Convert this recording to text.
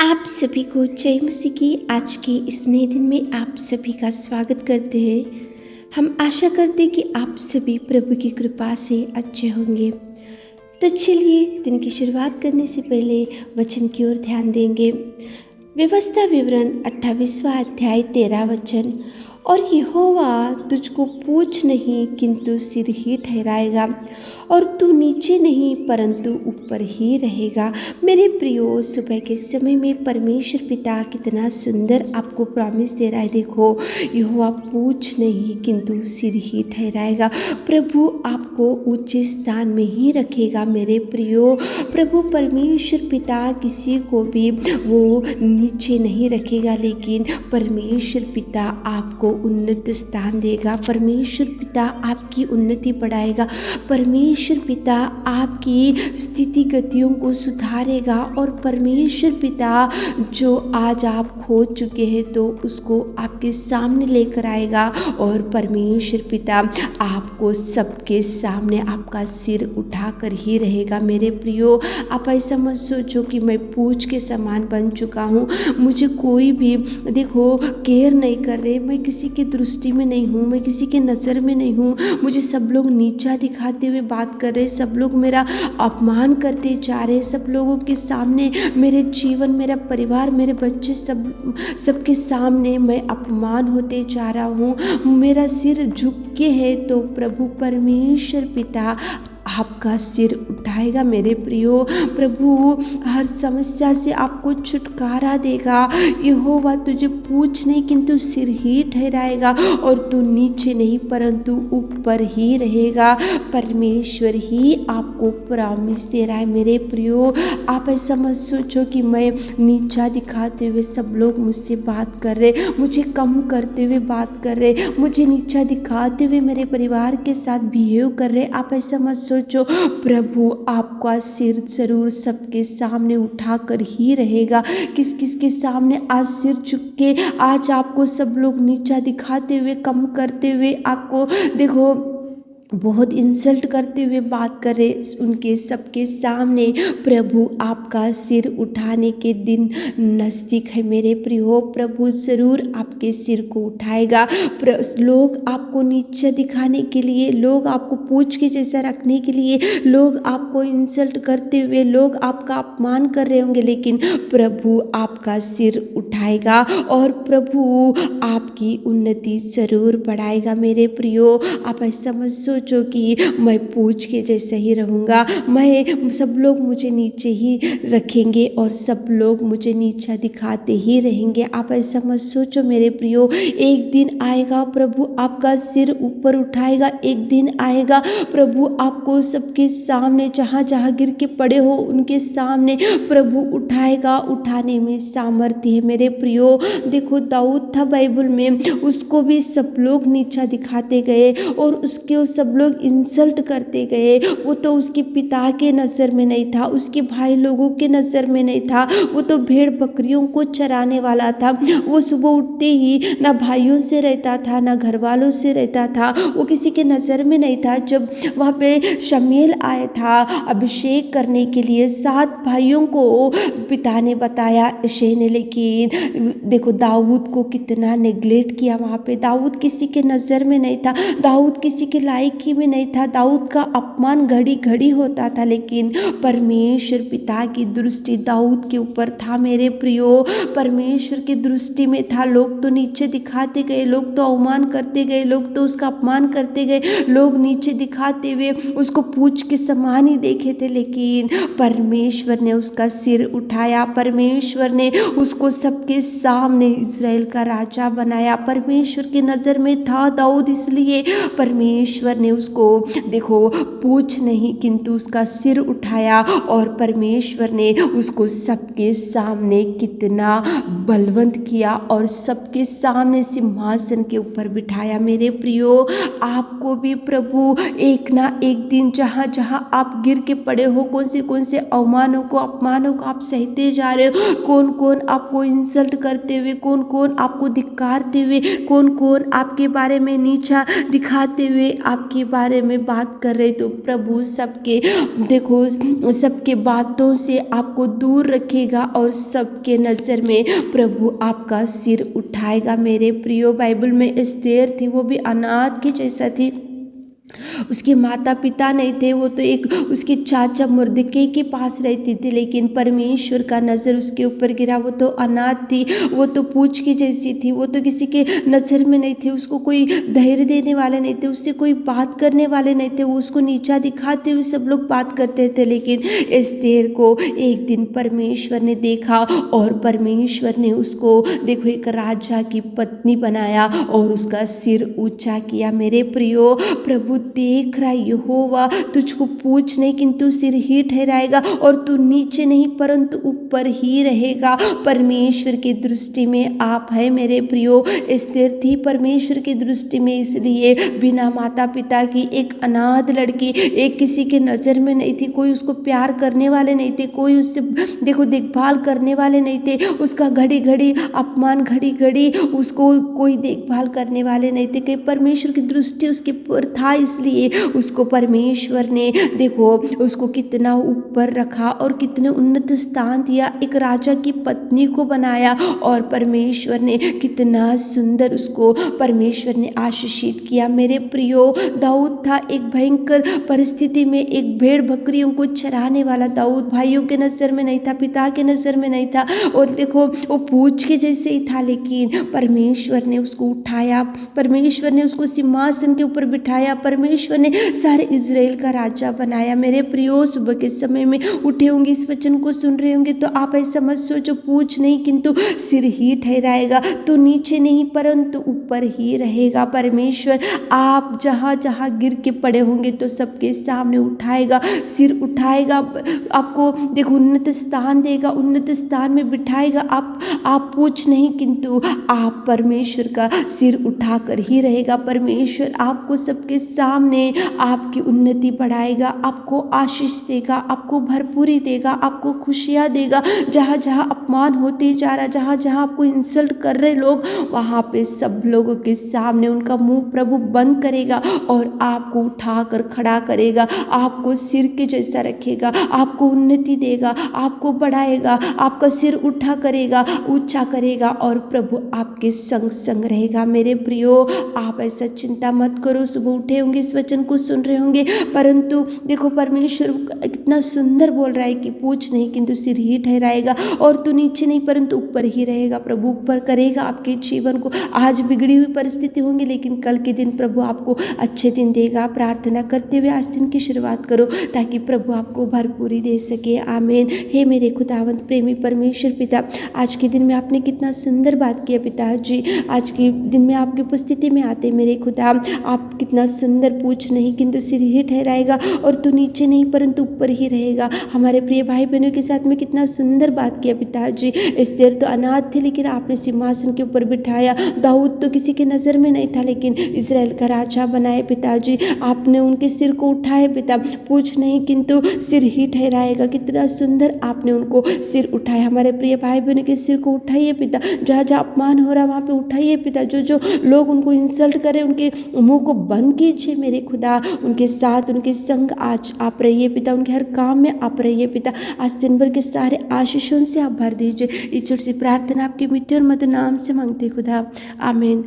आप सभी को जय मसीह की आज के इस नए दिन में आप सभी का स्वागत करते हैं। हम आशा करते हैं कि आप सभी प्रभु की कृपा से अच्छे होंगे। तो चलिए दिन की शुरुआत करने से पहले वचन की ओर ध्यान देंगे। व्यवस्था विवरण 28वां अध्याय 13 वचन। और यहोवा तुझको पूँछ नहीं किंतु सिर ही ठहराएगा, और तू नीचे नहीं परंतु ऊपर ही रहेगा। मेरे प्रियो, सुबह के समय में परमेश्वर पिता कितना सुंदर आपको प्रॉमिस दे रहा है। देखो, यहोवा पूँछ नहीं किंतु सिर ही ठहराएगा। प्रभु आपको ऊंचे स्थान में ही रखेगा। मेरे प्रियो, प्रभु परमेश्वर पिता किसी को भी वो नीचे नहीं रखेगा, लेकिन परमेश्वर पिता आपको उन्नत स्थान देगा। परमेश्वर पिता आपकी उन्नति बढ़ाएगा। परमेश्वर पिता आपकी स्थिति गतियों को सुधारेगा, और परमेश्वर पिता जो आज आप खो चुके हैं तो उसको आपके सामने लेकर आएगा। और परमेश्वर पिता आपको सबके सामने आपका सिर उठाकर ही रहेगा। मेरे प्रियो, आप ऐसा मत सोचो कि मैं पूँछ के समान बन चुका हूँ, मुझे कोई भी देखो केयर नहीं कर रहे, मैं किसी की दृष्टि में नहीं हूँ, मैं किसी के नज़र में नहीं हूँ, मुझे सब लोग नीचा दिखाते हुए बात कर रहे, सब लोग मेरा अपमान करते जा रहे, सब लोगों के सामने मेरे जीवन, मेरा परिवार, मेरे बच्चे, सबके सामने मैं अपमान होते जा रहा हूँ। मेरा सिर झुक के है तो प्रभु परमेश्वर पिता आपका सिर उठाएगा। मेरे प्रियो, प्रभु हर समस्या से आपको छुटकारा देगा। यहोवा तुझे पूँछ नहीं किंतु सिर ही ठहराएगा, और तू नीचे नहीं परंतु ऊपर ही रहेगा। परमेश्वर ही आपको प्रॉमिस दे रहा है। मेरे प्रियो, आप ऐसा मत सोचो कि मैं नीचा दिखाते हुए सब लोग मुझसे बात कर रहे, मुझे कम करते हुए बात कर रहे, मुझे नीचा दिखाते हुए मेरे परिवार के साथ बिहेव कर रहे। आप ऐसा मत सोचो, प्रभु आपका सिर जरूर सबके सामने उठाकर ही रहेगा। किस किस के सामने आज सिर झुक के आज आपको सब लोग नीचा दिखाते हुए, कम करते हुए, आपको देखो बहुत इंसल्ट करते हुए बात करे, उनके सबके सामने प्रभु आपका सिर उठाने के दिन नज़दीक है। मेरे प्रियो, प्रभु ज़रूर आपके सिर को उठाएगा। लोग आपको नीचे दिखाने के लिए, लोग आपको पूँछ के जैसा रखने के लिए, लोग आपको इंसल्ट करते हुए, लोग आपका अपमान कर रहे होंगे, लेकिन प्रभु आपका सिर उठाएगा और प्रभु आपकी उन्नति ज़रूर बढ़ाएगा। मेरे प्रियो, आप ऐसा मत सोचो कि मैं पूँछ के जैसा ही रहूँगा, मैं सब लोग मुझे नीचे ही रखेंगे और सब लोग मुझे नीचा दिखाते ही रहेंगे। आप ऐसा मत सोचो मेरे प्रियो। एक दिन आएगा प्रभु आपका सिर ऊपर उठाएगा। एक दिन आएगा प्रभु आपको सबके सामने, जहाँ जहाँ गिर के पड़े हो उनके सामने प्रभु उठाएगा। उठाने में सामर्थ्य है मेरे प्रियो। देखो, दाऊद था बाइबल में, उसको भी सब लोग नीचा दिखाते गए और उसके सब लोग इंसल्ट करते गए। वो तो उसके पिता के नज़र में नहीं था, उसके भाई लोगों के नज़र में नहीं था, वो तो भेड़ बकरियों को चराने वाला था। वो सुबह उठते ही ना भाइयों से रहता था, ना घर वालों से रहता था, वो किसी के नज़र में नहीं था। जब वहाँ पे शमूएल आया था अभिषेक करने के लिए, 7 भाइयों को पिता ने बताया यिशै ने, लेकिन देखो दाऊद को कितना नेग्लेक्ट किया वहाँ पे। दाऊद किसी के नज़र में नहीं था, दाऊद किसी के लायक ही में नहीं था, दाऊद का अपमान घड़ी घड़ी होता था, लेकिन परमेश्वर पिता की दृष्टि दाऊद के ऊपर था। मेरे प्रियो, परमेश्वर की दृष्टि में था। लोग तो नीचे दिखाते गए, लोग तो अवमान करते गए, लोग तो उसका अपमान करते गए, लोग नीचे दिखाते हुए उसको पूँछ के समान ही देखे थे, लेकिन परमेश्वर ने उसका सिर उठाया। परमेश्वर ने उसको सबके सामने इज़राइल का राजा बनाया। परमेश्वर की नज़र में था दाऊद, इसलिए परमेश्वर ने उसको देखो पूँछ नहीं किंतु उसका सिर उठाया, और परमेश्वर ने उसको सबके सामने कितना बलवंत किया और सबके सामने सिंहासन के ऊपर बिठाया। मेरे प्रियो, आपको भी प्रभु एक ना एक दिन, जहाँ जहाँ आप गिर के पड़े हो, कौन से अवमानों को, अपमानों को आप सहते जा रहे हो, कौन कौन आपको इंसल्ट करते हुए, कौन कौन आपको धिक्कारते हुए, कौन कौन आपके बारे में नीचा दिखाते हुए आप आपके बारे में बात कर रहे, तो प्रभु सबके देखो सबके बातों से आपको दूर रखेगा और सबके नज़र में प्रभु आपका सिर उठाएगा। मेरे प्रियो, बाइबल में एस्तेर थी, वो भी अनाथ के जैसा थी। उसके माता पिता नहीं थे, वो तो एक उसके चाचा मुर्दके के पास रहती थी, लेकिन परमेश्वर का नज़र उसके ऊपर गिरा। वो तो अनाथ थी, वो तो पूछ की जैसी थी, वो तो किसी के नज़र में नहीं थी, उसको कोई धैर्य देने वाले नहीं थे, उससे कोई बात करने वाले नहीं थे, वो उसको नीचा दिखाते हुए सब लोग बात करते थे। लेकिन एस्तेर को एक दिन परमेश्वर ने देखा और परमेश्वर ने उसको देखो एक राजा की पत्नी बनाया और उसका सिर ऊंचा किया। मेरे प्रियो, प्रभु देख रहा, यहोवा तुझको पूछ नहीं किंतु सिर ही ठहराएगा और तू नीचे नहीं परंतु ऊपर ही रहेगा। परमेश्वर की दृष्टि में आप है मेरे प्रियो। एस्तेर थी परमेश्वर की दृष्टि में, इसलिए बिना माता पिता की एक अनाथ लड़की, एक किसी के नज़र में नहीं थी, कोई उसको प्यार करने वाले नहीं थे, कोई उससे देखो देखभाल करने वाले नहीं थे, उसका घड़ी घड़ी अपमान, घड़ी घड़ी उसको कोई देखभाल करने वाले नहीं थे कि परमेश्वर की दृष्टि उसके ऊपर था, इसलिए उसको परमेश्वर ने देखो उसको कितना ऊपर रखा और कितने उन्नत स्थान दिया, एक राजा की पत्नी को बनाया और परमेश्वर ने कितना सुंदर उसको परमेश्वर ने आशीषित किया। मेरे प्रियो, दाऊद था एक भयंकर परिस्थिति में, एक भेड़ बकरियों को चराने वाला दाऊद, भाइयों के नज़र में नहीं था, पिता के नज़र में नहीं था और देखो वो पूछ के जैसे ही था, लेकिन परमेश्वर ने उसको उठाया, परमेश्वर ने उसको सिंहासन के ऊपर बिठाया, परमेश्वर ने सारे इज़राइल का राजा बनाया। मेरे प्रियो, सुबह के समय में उठे होंगे, इस वचन को सुन रहे होंगे, तो आप ऐसा मत सोचो पूछ नहीं किंतु सिर ही ठहराएगा, तो नीचे नहीं परंतु ऊपर ही रहेगा। परमेश्वर आप जहाँ जहाँ गिर के पड़े होंगे तो सबके सामने उठाएगा, सिर उठाएगा, आपको देखो उन्नत स्थान देगा, उन्नत स्थान में बिठाएगा। आप पूछ नहीं किंतु आप परमेश्वर का सिर उठाकर ही रहेगा। परमेश्वर आपको सबके सामने आपकी उन्नति बढ़ाएगा, आपको आशीष देगा, आपको भरपूरी देगा, आपको खुशियाँ देगा। जहाँ जहाँ अपमान होते जा रहा, जहाँ जहाँ आपको इंसल्ट कर रहे लोग, वहाँ पे सब लोगों के सामने उनका मुंह प्रभु बंद करेगा और आपको उठाकर खड़ा करेगा, आपको सिर के जैसा रखेगा, आपको उन्नति देगा, आपको बढ़ाएगा, आपका सिर उठा करेगा, ऊंचा करेगा और प्रभु आपके संग संग रहेगा। मेरे प्रियो, आप ऐसा चिंता मत करो। सुबह उठे होंगे, इस वचन को सुन रहे होंगे, परंतु देखो परमेश्वर इतना सुंदर बोल रहा है कि पूछ नहीं किंतु सिर ही ठहराएगा और तू नीचे नहीं परंतु ऊपर ही रहेगा। प्रभु ऊपर करेगा आपके जीवन को। आज बिगड़ी हुई परिस्थिति होंगी, लेकिन कल के दिन प्रभु आपको अच्छे दिन देगा। प्रार्थना करते हुए आज दिन की शुरुआत करो ताकि प्रभु आपको भरपूरी दे सके। आमीन। हे मेरे खुदावंत प्रेमी परमेश्वर पिता, आज के दिन में आपने कितना सुंदर बात किया पिता जी। आज के दिन में आपकी उपस्थिति में आते मेरे खुदा, आप कितना सुंदर पूछ नहीं किंतु सिर ही ठहराएगा और तू नीचे नहीं परंतु ऊपर ही रहेगा। हमारे प्रिय भाई बहनों के साथ में कितना सुंदर बात किया पिताजी। एस्तेर तो अनाथ थे, लेकिन आपने सिंहासन के ऊपर बिठाया। दाऊद तो किसी के नज़र में नहीं था, लेकिन इज़राइल का राजा बनाए पिताजी। आपने उनके सिर को उठाए पिता, पूछ नहीं किंतु सिर ही ठहराएगा। कितना सुंदर आपने उनको सिर उठाया। हमारे प्रिय भाई बहनों के सिर को उठाइए पिता, जहाँ जहाँ अपमान हो रहा वहाँ पे उठाइए पिता। जो जो लोग उनको इंसल्ट करें उनके मुंह को बंद कीजिए मेरे खुदा। उनके साथ उनके संग आज आप रहिए पिता, उनके हर काम में आप रहिए पिता। आज दिन भर के सारे आशीषों से आप भर दीजिए। ईश्वर से प्रार्थना आपके मीठे और मधुर नाम से मांगते खुदा, आमीन।